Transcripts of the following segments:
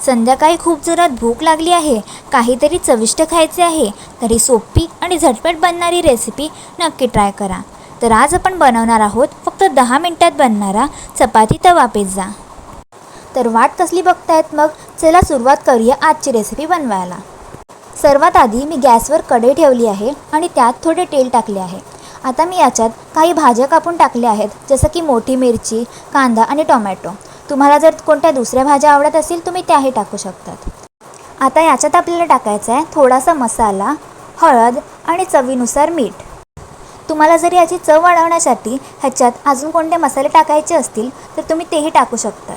संध्याकाळी खूप जोरात भूक लागली आहे, काहीतरी चविष्ट खायचे आहे, तरी सोपी आणि झटपट बनणारी रेसिपी नक्की ट्राय करा. तर आज आपण बनवणार आहोत फक्त 10 मिनिटात बनणारा चपाती तवा पिझ्झा. तर वाट कसली बघतायत मग, चला सुरुवात करूया आजची रेसिपी बनवायला. सर्वात आधी मी गॅसवर कढई ठेवली आहे आणि त्यात थोडे तेल टाकले आहे. आता मी याच्यात काही भाज्या कापून टाकल्या आहेत, जसं की मोठी मिरची, कांदा आणि टोमॅटो. तुम्हाला जर कोणत्या दुसऱ्या भाज्या आवडत असतील तुम्ही त्याही टाकू शकतात. आता याच्यात आपल्याला टाकायचं आहे थोडासा मसाला, हळद आणि चवीनुसार मीठ. तुम्हाला जर याची चव वाढवण्यासाठी ह्याच्यात अजून कोणते मसाले टाकायचे असतील तर तुम्ही तेही टाकू शकता.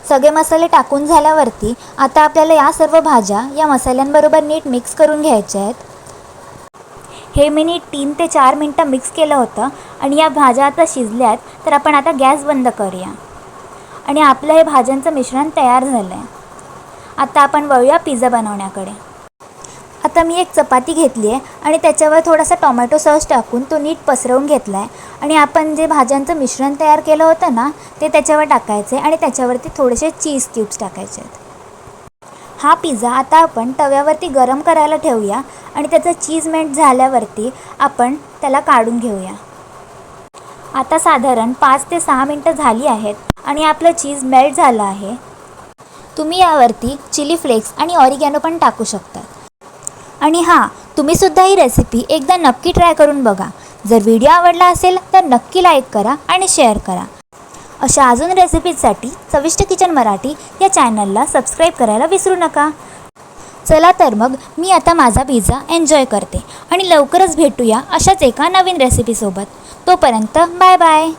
सगळे मसाले टाकून झाल्यावरती आता आपल्याला या सर्व भाज्या या मसाल्यांबरोबर नीट मिक्स करून घ्यायच्या आहेत. हे मी नीट 3 ते 4 मिनटं मिक्स केलं होतं आणि या भाज्या आता शिजल्यात. तर आपण आता गॅस बंद करूया आणि आपलं हे भाज्यांचं मिश्रण तयार झालं आहे. आता आपण वळूया पिझ्झा बनवण्याकडे. आता मी एक चपाती घेतली आहे आणि त्याच्यावर थोडासा टोमॅटो सॉस टाकून तो नीट पसरवून घेतला आहे आणि आपण जे भाज्यांचं मिश्रण तयार केलं होतं ना ते त्याच्यावर टाकायचे आणि त्याच्यावरती थोडेसे चीज क्यूब्स टाकायचे आहेत. हा पिझ्झा आता आपण तव्यावरती गरम करायला ठेवूया आणि त्याचं चीज मेल्ट झाल्यावरती आपण त्याला काढून घेऊया. आता साधारण 5 ते 6 मिनटं झाली आहेत आणि आपलं चीज मेल्ट झालं आहे. तुम्ही यावरती चिली फ्लेक्स आणि ऑरिगॅनो पण टाकू शकता. आणि हां, तुम्हीसुद्धा ही रेसिपी एकदा नक्की ट्राय करून बघा. जर व्हिडिओ आवडला असेल तर नक्की लाईक करा आणि शेअर करा. अशा अजून रेसिपीजसाठी चविष्ट किचन मराठी या चॅनलला सबस्क्राईब करायला विसरू नका. चला तर मग मी आता माझा पिझ्झा एन्जॉय करते आणि लवकरच भेटूया अशाच एका नवीन रेसिपीसोबत. तोपर्यंत बाय बाय.